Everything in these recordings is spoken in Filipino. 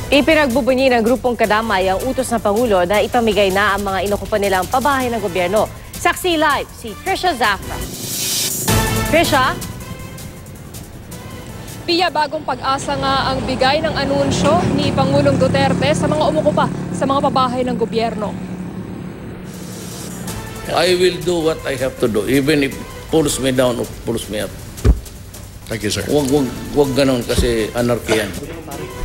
Ipinagbubunyi ng grupong Kadamay ang utos ng Pangulo na ipamigay na ang mga inokupan nilang pabahay ng gobyerno. Saksi live si Trisha Zafra. Trisha? Pia, bagong pag-asa nga ang bigay ng anunsyo ni Pangulong Duterte sa mga umukupa sa mga pabahay ng gobyerno. I will do what I have to do, even if pulls me down or pulls me up. Thank you, sir. Huwag ganon kasi anarchy yan.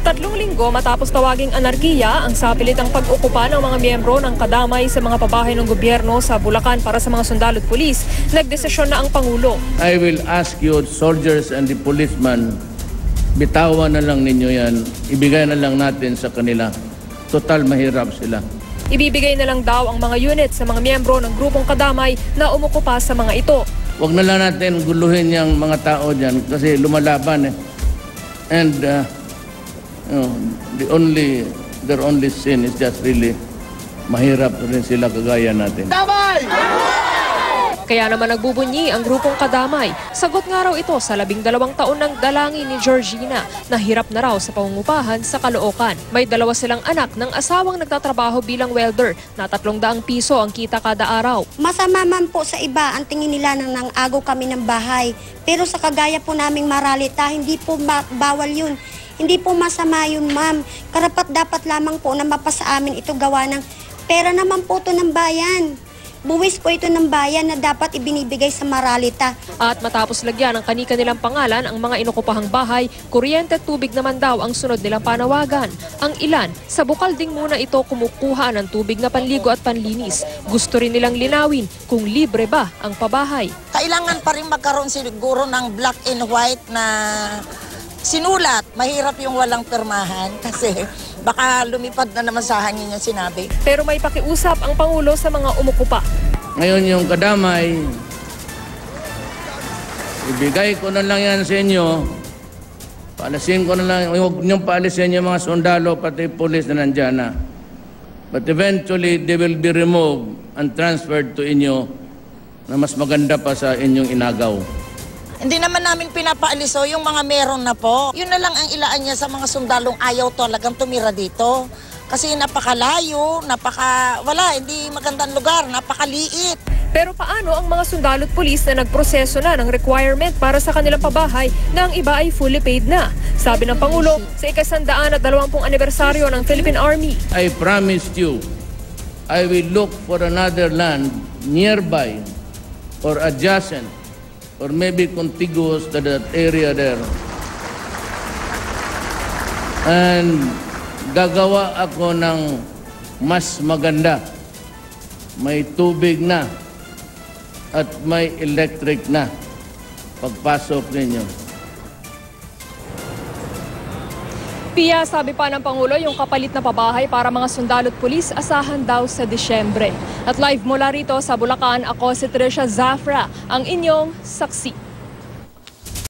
3 linggo matapos tawaging anarkiya ang sapilitang pag-ukupa ng mga miyembro ng Kadamay sa mga pabahay ng gobyerno sa Bulacan para sa mga sundalo at pulis, nagdesisyon na ang Pangulo. I will ask you, soldiers and the policemen, bitawan na lang ninyo yan. Ibigay na lang natin sa kanila. Total mahirap sila. Ibibigay na lang daw ang mga unit sa mga miyembro ng grupong Kadamay na umukupa sa mga ito. Huwag na lang natin guluhin yung mga tao dyan kasi lumalaban eh. And their only sin is just really mahirap rin sila kagaya natin. Kaya naman nagbubunyi ang grupong Kadamay. Sagot nga raw ito sa 12 taon ng dalangin ni Georgina na hirap na raw sa pangungupahan sa Caloocan. May 2 silang anak ng asawang nagtatrabaho bilang welder na 300 piso ang kita kada araw. Masama man po sa iba ang tingin nila na nang-agaw kami ng bahay. Pero sa kagaya po naming Maralita, hindi po bawal yun. Hindi po masama yun, ma'am. Karapat dapat lamang po na mapasa amin ito gawa ng pera naman po ito ng bayan. Buwis po ito ng bayan na dapat ibinibigay sa Maralita. At matapos lagyan ng kani-kanilang pangalan ang mga inokupahang bahay, kuryente at tubig naman daw ang sunod nilang panawagan. Ang ilan, sa Bukalding muna ito kumukuha ng tubig na panligo at panlinis. Gusto rin nilang linawin kung libre ba ang pabahay. Kailangan pa rin magkaroon siguro ng black and white na sinulat. Mahirap yung walang pirmahan kasi baka lumipad na naman sa hangin yung sinabi. Pero may pakiusap ang Pangulo sa mga umukupa. Ngayon yung Kadamay, ibigay ko na lang yan sa inyo. Paalisin ko na lang, huwag niyong paalisin yung mga sundalo pati pulis na nandyan na. But eventually, they will be removed and transferred to inyo na mas maganda pa sa inyong inagaw. Hindi naman namin pinapaaliso yung mga meron na po. Yun na lang ang ilaan niya sa mga sundalong ayaw talagang tumira dito. Kasi napakalayo, hindi magandang lugar, napakaliit. Pero paano ang mga sundalo at pulis na nagproseso na ng requirement para sa kanilang pabahay na ang iba ay fully paid na? Sabi ng Pangulo sa 120 anibersaryo ng Philippine Army. I promised you, I will look for another land nearby or adjacent or maybe contiguous to that area there. And gagawa ako ng mas maganda. May tubig na at may electric na pagpasok ninyo. Pia, sabi pa ng Pangulo, yung kapalit na pabahay para mga sundalo at pulis asahan daw sa Disyembre. At live mula rito sa Bulacan, ako si Trisha Zafra, ang inyong saksi.